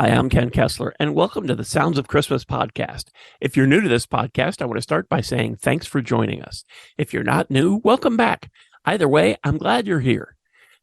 Hi, I'm Ken Kessler, and welcome to the Sounds of Christmas podcast. If you're new to this podcast, I want to start by saying thanks for joining us. If you're not new, welcome back. Either way, I'm glad you're here.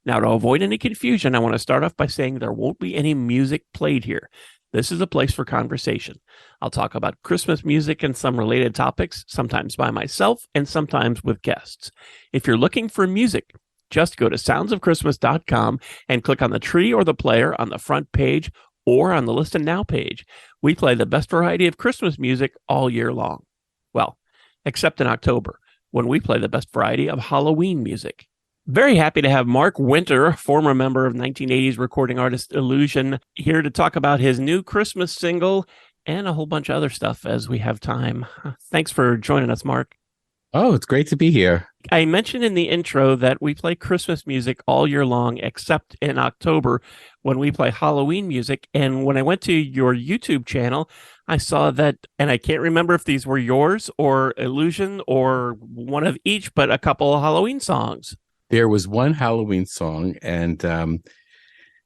Now, to avoid any confusion, I want to start off by saying there won't be any music played here. This is a place for conversation. I'll talk about Christmas music and some related topics, sometimes by myself and sometimes with guests. If you're looking for music, just go to soundsofchristmas.com and click on the tree or the player on the front page or on the Listen Now page. We play the best variety of Christmas music all year long. Well, except in October, when we play the best variety of Halloween music. Very happy to have Mark Winter, former member of 1980s recording artist Ilusion, here to talk about his new Christmas single and a whole bunch of other stuff as we have time. Thanks for joining us, Mark. Oh, it's great to be here. I mentioned in the intro that we play Christmas music all year long, except in October when we play Halloween music. And when I went to your YouTube channel, I saw that, and I can't remember if these were yours or Ilusion or one of each, but a couple of Halloween songs. There was one Halloween song, and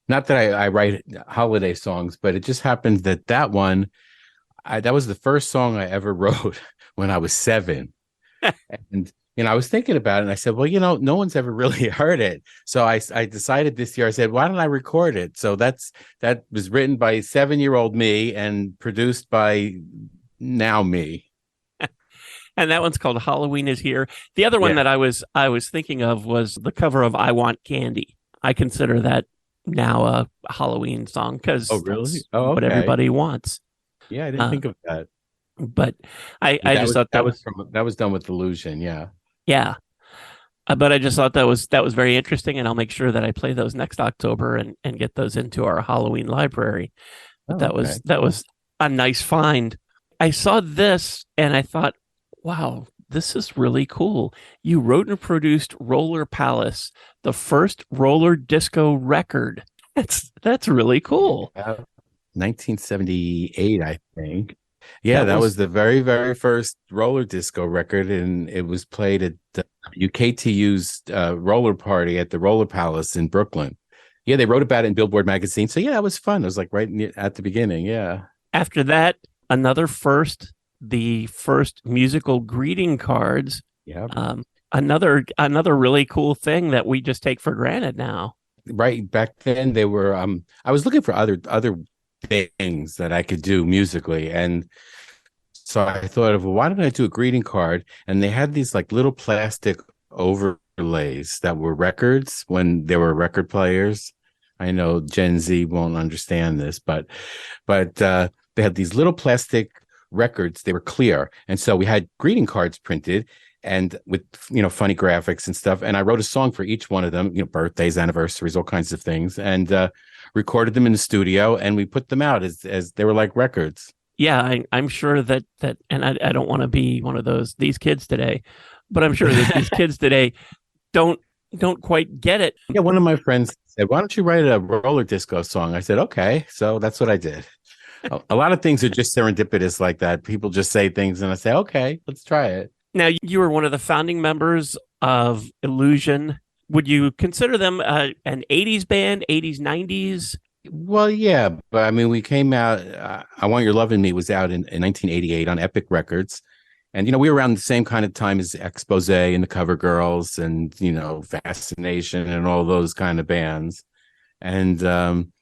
not that I write holiday songs, but it just happened that that was the first song I ever wrote when I was 7. And I was thinking about it, and I said, well, no one's ever really heard it. So I decided this year, I said, why don't I record it? So that was written by 7-year-old me and produced by now me. And that one's called Halloween Is Here. The other one that I was thinking of was the cover of I Want Candy. I consider that now a Halloween song because that's what everybody wants. Yeah, I didn't think of that. But I just thought that was done with Ilusion, yeah. Yeah. But I just thought that was very interesting, and I'll make sure that I play those next October and get those into our Halloween library. But that was a nice find. I saw this and I thought, wow, this is really cool. You wrote and produced Roller Palace, the first roller disco record. That's really cool. 1978, I think. Yeah, that was the very, very first roller disco record, and it was played at the UKTU's roller party at the Roller Palace in Brooklyn. Yeah, they wrote about it in Billboard magazine. So, yeah, that was fun. It was like right at the beginning, yeah. After that, the first musical greeting cards. Yeah. Another really cool thing that we just take for granted now. Right. Back then, they were, I was looking for other things that I could do musically, and so I thought of, well, why don't I do a greeting card? And they had these like little plastic overlays that were records when there were record players. I know Gen Z won't understand this, but they had these little plastic records. They were clear, and so we had greeting cards printed and with funny graphics and stuff, and I wrote a song for each one of them, birthdays, anniversaries, all kinds of things, and recorded them in the studio, and we put them out as they were like records. Yeah, I'm sure that and I don't want to be one of these kids today, but I'm sure that these kids today don't quite get it. Yeah, one of my friends said, why don't you write a roller disco song? I said, okay. So that's what I did. A lot of things are just serendipitous like that. People just say things and I say, okay, let's try it. Now, you were one of the founding members of Ilusion. Would you consider them an 80s band, 80s, 90s? Well, yeah, but I mean, we came out, I Want Your Love and Me was out in 1988 on Epic Records. And, we were around the same kind of time as Expose and the Cover Girls and, Fascination and all those kind of bands. And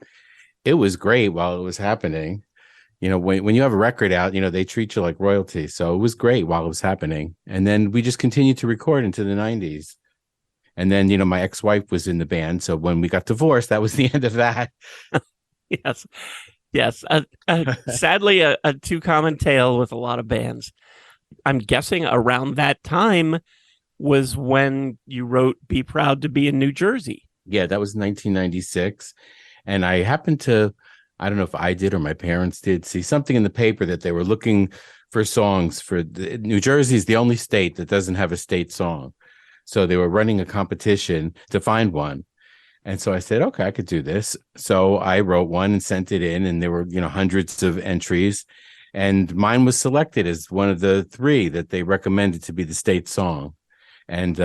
it was great while it was happening. When you have a record out, they treat you like royalty. So it was great while it was happening. And then we just continued to record into the 90s. And then, my ex-wife was in the band. So when we got divorced, that was the end of that. Yes. Sadly, a too common tale with a lot of bands. I'm guessing around that time was when you wrote Be Proud to Be in New Jersey. Yeah, that was 1996. And I happened to, I don't know if I did or my parents did, see something in the paper that they were looking for songs for New Jersey is the only state that doesn't have a state song. So they were running a competition to find one. And so I said, okay, I could do this. So I wrote one and sent it in, and there were, hundreds of entries. And mine was selected as one of the 3 that they recommended to be the state song. And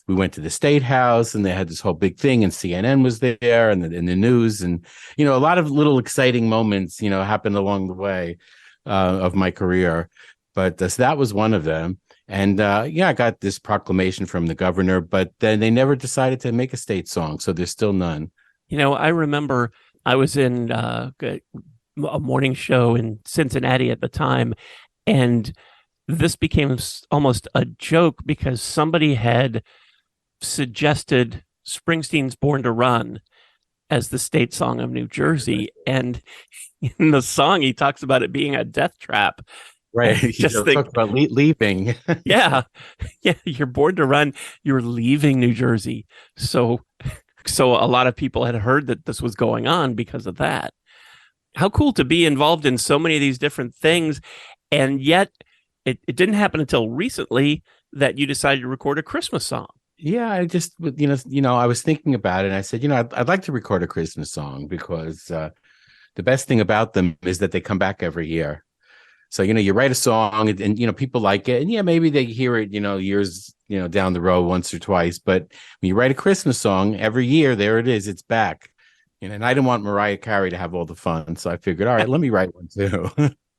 we went to the State House, and they had this whole big thing, and CNN was there, and in the news, and a lot of little exciting moments, happened along the way of my career. But so that was one of them. And I got this proclamation from the governor, but then they never decided to make a state song, so there's still none. I remember I was in a morning show in Cincinnati at the time, and this became almost a joke because somebody had suggested Springsteen's Born to Run as the state song of New Jersey. And in the song, he talks about it being a death trap. Right. Just talk about leaving. Yeah. You're born to run. You're leaving New Jersey. So a lot of people had heard that this was going on because of that. How cool to be involved in so many of these different things. And yet it didn't happen until recently that you decided to record a Christmas song. Yeah, I just, I was thinking about it, and I said, I'd like to record a Christmas song because the best thing about them is that they come back every year. So, you write a song and people like it, and maybe they hear it, years, down the road once or twice. But when you write a Christmas song every year, there it is, it's back. And I didn't want Mariah Carey to have all the fun. So I figured, all right, let me write one too.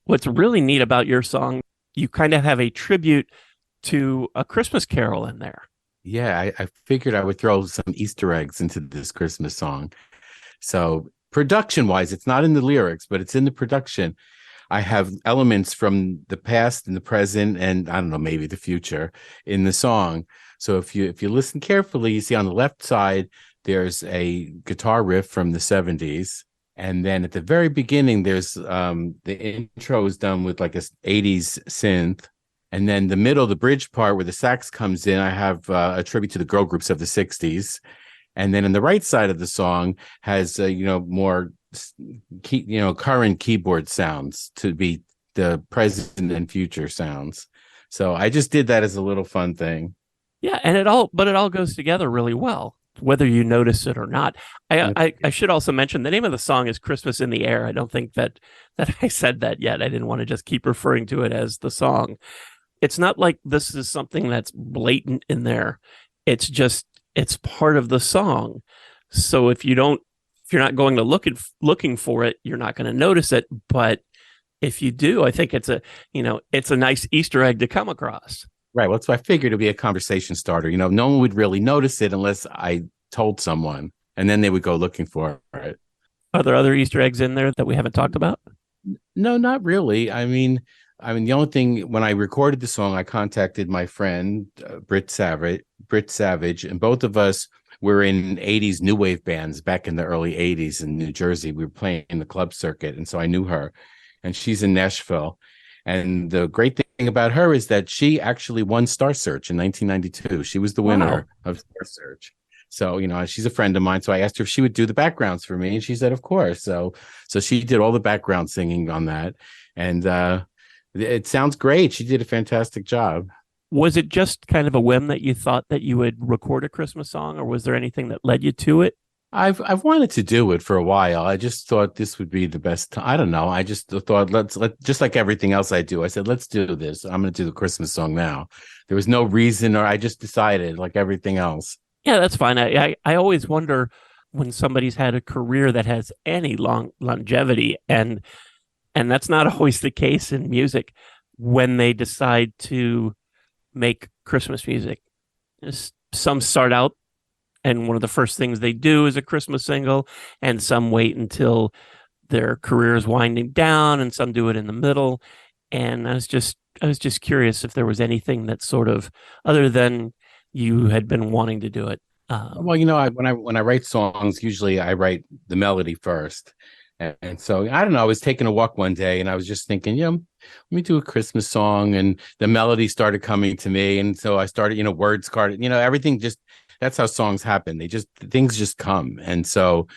What's really neat about your song, you kind of have a tribute to A Christmas Carol in there. Yeah, I figured I would throw some Easter eggs into this Christmas song. So production-wise, it's not in the lyrics, but it's in the production. I have elements from the past and the present, and I don't know, maybe the future in the song. So if you listen carefully, you see on the left side, there's a guitar riff from the 70s. And then at the very beginning, there's the intro is done with like a 80s synth. And then the middle, the bridge part where the sax comes in, I have a tribute to the girl groups of the 60s. And then on the right side of the song has, more, current keyboard sounds to be the present and future sounds. So I just did that as a little fun thing. Yeah. And it all goes together really well, whether you notice it or not. I should also mention the name of the song is Christmas in the Air. I don't think that I said that yet. I didn't want to just keep referring to it as the song. It's not like this is something that's blatant in there. It's just, it's part of the song. So if you're not going to looking for it, you're not going to notice it. But if you do, I think it's a nice Easter egg to come across. Right. Well, so I figured it'd be a conversation starter. No one would really notice it unless I told someone, and then they would go looking for it. Are there other Easter eggs in there that we haven't talked about? No, not really. I mean, the only thing, when I recorded the song, I contacted my friend, Britt Savage, and both of us were in 80s new wave bands back in the early 80s in New Jersey. We were playing in the club circuit, and so I knew her, and she's in Nashville. And the great thing about her is that she actually won Star Search in 1992. She was the winner of Star Search. So, she's a friend of mine. So I asked her if she would do the backgrounds for me, and she said, of course. So she did all the background singing on that. And it sounds great. She did a fantastic job. Was it just kind of a whim that you thought that you would record a Christmas song, or was there anything that led you to it? I've wanted to do it for a while. I just thought this would be the best time. I don't know. I just thought let's just like everything else I do. I said, let's do this. I'm going to do the Christmas song now. There was no reason, or I just decided like everything else. Yeah, that's fine. I always wonder when somebody's had a career that has any longevity, and that's not always the case in music, when they decide to make Christmas music. Some start out, and one of the first things they do is a Christmas single, and some wait until their career is winding down, and some do it in the middle. And I was just curious if there was anything that sort of, other than you had been wanting to do it. Well, when I write songs, usually I write the melody first. And so, I don't know, I was taking a walk one day and I was just thinking, let me do a Christmas song. And the melody started coming to me. And so I started, words started, everything just, that's how songs happen. Things just come. And so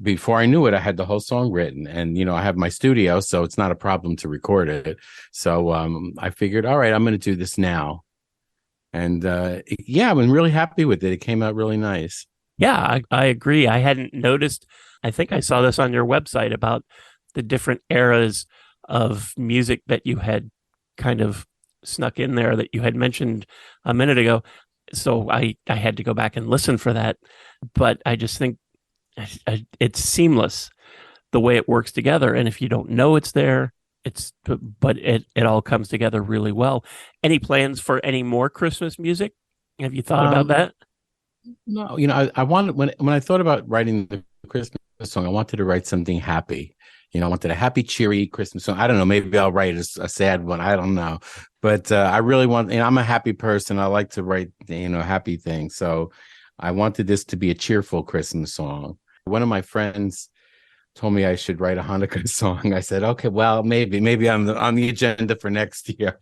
before I knew it, I had the whole song written, and, I have my studio, so it's not a problem to record it. So I figured, all right, I'm going to do this now. And I've been really happy with it. It came out really nice. Yeah, I agree. I hadn't noticed. I think I saw this on your website about the different eras of music that you had kind of snuck in there that you had mentioned a minute ago. So I had to go back and listen for that. But I just think it's seamless the way it works together. And if you don't know it's there, but it all comes together really well. Any plans for any more Christmas music? Have you thought about Um, that? no, I wanted when I thought about writing the Christmas song, I wanted to write something happy. I wanted a happy, cheery Christmas song. I don't know. Maybe I'll write a sad one. I don't know. But I really want, I'm a happy person. I like to write, happy things. So I wanted this to be a cheerful Christmas song. One of my friends told me I should write a Hanukkah song. I said, okay, well, maybe I'm on the agenda for next year.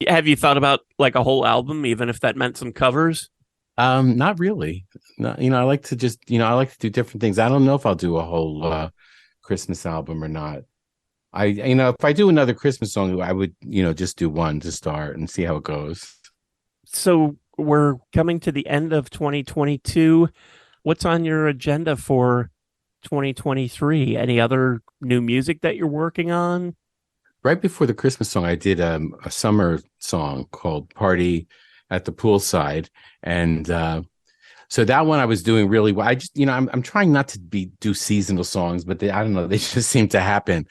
Have you thought about like a whole album, even if that meant some covers? Not really. No, I like to just, I like to do different things. I don't know if I'll do a whole Christmas album or not. If I do another Christmas song, I would, just do one to start and see how it goes. So we're coming to the end of 2022. What's on your agenda for 2023? Any other new music that you're working on? Right before the Christmas song, I did a summer song called Party at the Poolside. And so that one I was doing really well. I just, I'm trying not to do seasonal songs, but I don't know, they just seem to happen.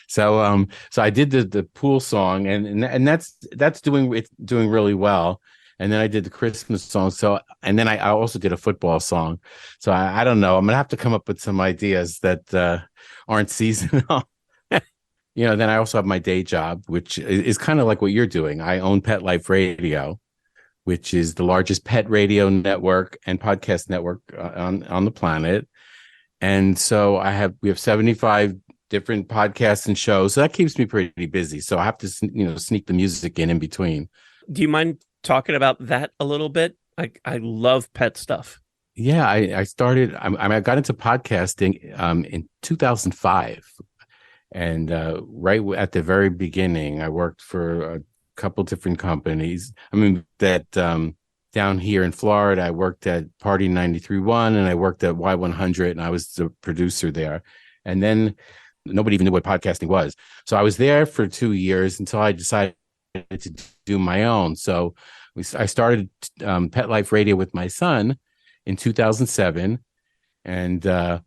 So I did the pool song, and that's doing really well. And then I did the Christmas song. So, and then I also did a football song. So I don't know. I'm gonna have to come up with some ideas that aren't seasonal. Then I also have my day job, which is kind of like what you're doing. I own Pet Life Radio, which is the largest pet radio network and podcast network on the planet. And so we have 75 different podcasts and shows. So that keeps me pretty busy. So I have to, sneak the music in between. Do you mind talking about that a little bit? I love pet stuff. Yeah, I started, I got into podcasting in 2005. And right at the very beginning, I worked for a couple different companies. I mean, that down here in Florida, I worked at Party 93.1 and I worked at Y100 and I was the producer there. And then nobody even knew what podcasting was. So I was there for 2 years until I decided to do my own. So I started Pet Life Radio with my son in 2007. And,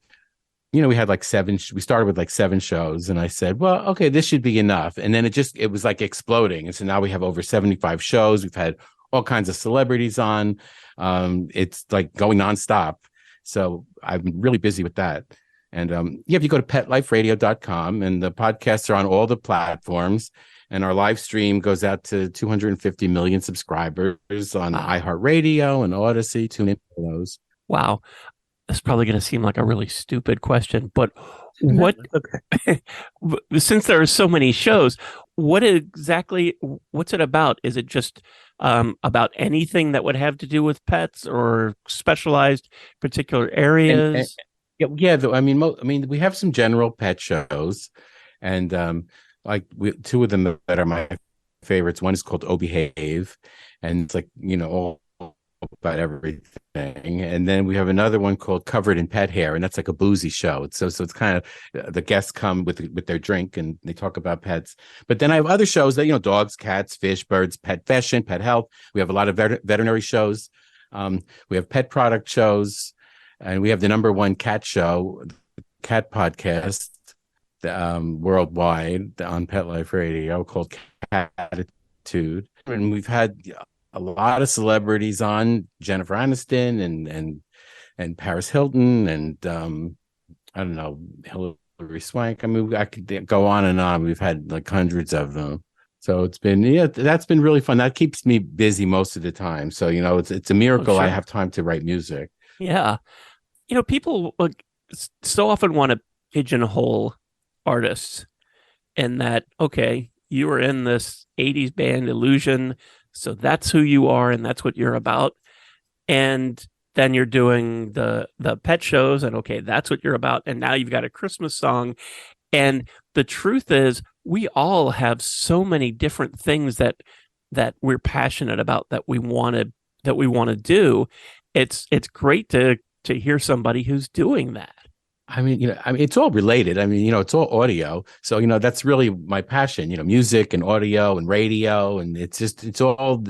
we had like we started with like 7 shows. And I said, well, okay, this should be enough. And then it was like exploding. And so now we have over 75 shows. We've had all kinds of celebrities on. It's like going nonstop. So I'm really busy with that. And if you go to petliferadio.com, and the podcasts are on all the platforms, and our live stream goes out to 250 million subscribers on iHeartRadio and Odyssey. Tune in for those. Wow. That's probably going to seem like a really stupid question, but what, okay. Since there are so many shows, what's it about? Is it just about anything that would have to do with pets or specialized particular areas? Yeah. We have some general pet shows, and two of them that are my favorites. One is called Oh Behave, and it's like all about everything. And then we have another one called Covered in Pet Hair, and that's like a boozy show. So it's kind of the guests come with their drink and they talk about pets. But then I have other shows that dogs, cats, fish, birds, pet fashion, pet health. We have a lot of veterinary shows. We have pet product shows. And we have the number 1 cat show, cat podcast, worldwide on Pet Life Radio called Catitude. And we've had a lot of celebrities on, Jennifer Aniston and Paris Hilton and I don't know, Hilary Swank. I mean, I could go on and on. We've had like hundreds of them. So it's been, that's been really fun. That keeps me busy most of the time. So, it's a miracle I have time to write music. Yeah. People so often want to pigeonhole artists in that, okay, you were in this 80s band Ilusion, so that's who you are and that's what you're about. And then you're doing the pet shows and okay, that's what you're about. And now you've got a Christmas song. And the truth is we all have so many different things that we're passionate about that we want to do. It's great to hear somebody who's doing that. it's all related. It's all audio. So, that's really my passion, music and audio and radio. And it's all,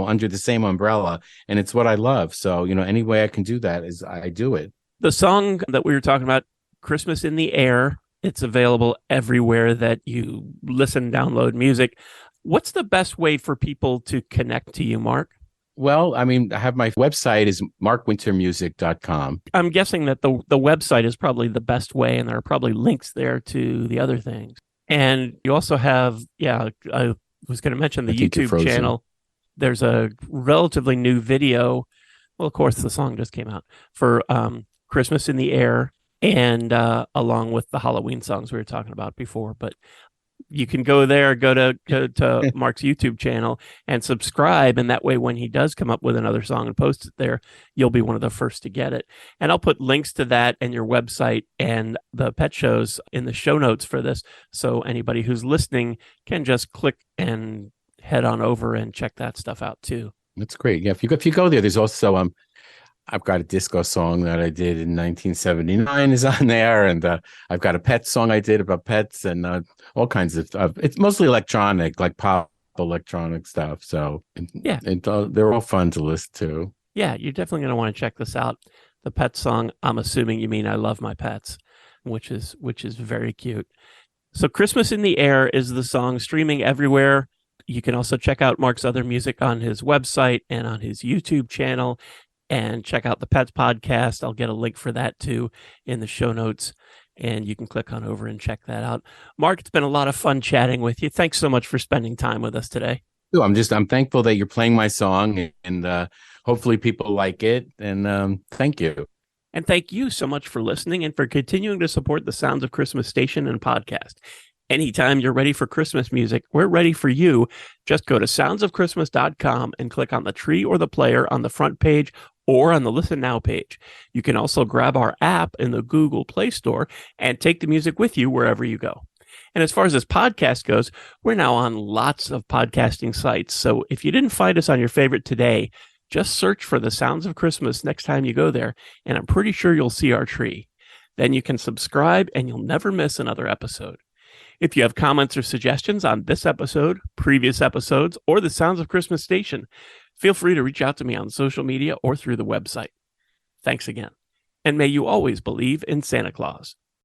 under the same umbrella. And it's what I love. So, any way I can do that is I do it. The song that we were talking about, Christmas in the Air, it's available everywhere that you listen, download music. What's the best way for people to connect to you, Mark? Well, I have my website is markwintermusic.com. I'm guessing that the website is probably the best way, and there are probably links there to the other things. And you also have, I was going to mention the YouTube channel. There's a relatively new video. Well, of course, the song just came out for Christmas in the Air, and along with the Halloween songs we were talking about before. But you can go there, go to Mark's YouTube channel and subscribe. And that way, when he does come up with another song and post it there, you'll be one of the first to get it. And I'll put links to that and your website and the pet shows in the show notes for this. So anybody who's listening can just click and head on over and check that stuff out too. That's great. Yeah. If you go there, there's also, I've got a disco song that I did in 1979 is on there. And I've got a pet song I did about pets and all kinds of stuff. It's mostly electronic, like pop electronic stuff. So they're all fun to listen to. Yeah, you're definitely going to want to check this out. The pet song, I'm assuming you mean I Love My Pets, which is very cute. So Christmas in the Air is the song, streaming everywhere. You can also check out Mark's other music on his website and on his YouTube channel. And check out the Pets podcast. I'll get a link for that too in the show notes. And you can click on over and check that out. Mark, it's been a lot of fun chatting with you. Thanks so much for spending time with us today. I'm thankful that you're playing my song and hopefully people like it. And thank you. And thank you so much for listening and for continuing to support the Sounds of Christmas station and podcast. Anytime you're ready for Christmas music, we're ready for you. Just go to soundsofchristmas.com and click on the tree or the player on the front page or on the Listen Now page. You can also grab our app in the Google Play Store and take the music with you wherever you go. And as far as this podcast goes, we're now on lots of podcasting sites. So if you didn't find us on your favorite today, just search for the Sounds of Christmas next time you go there, and I'm pretty sure you'll see our tree. Then you can subscribe and you'll never miss another episode. If you have comments or suggestions on this episode, previous episodes, or the Sounds of Christmas station, feel free to reach out to me on social media or through the website. Thanks again. And may you always believe in Santa Claus.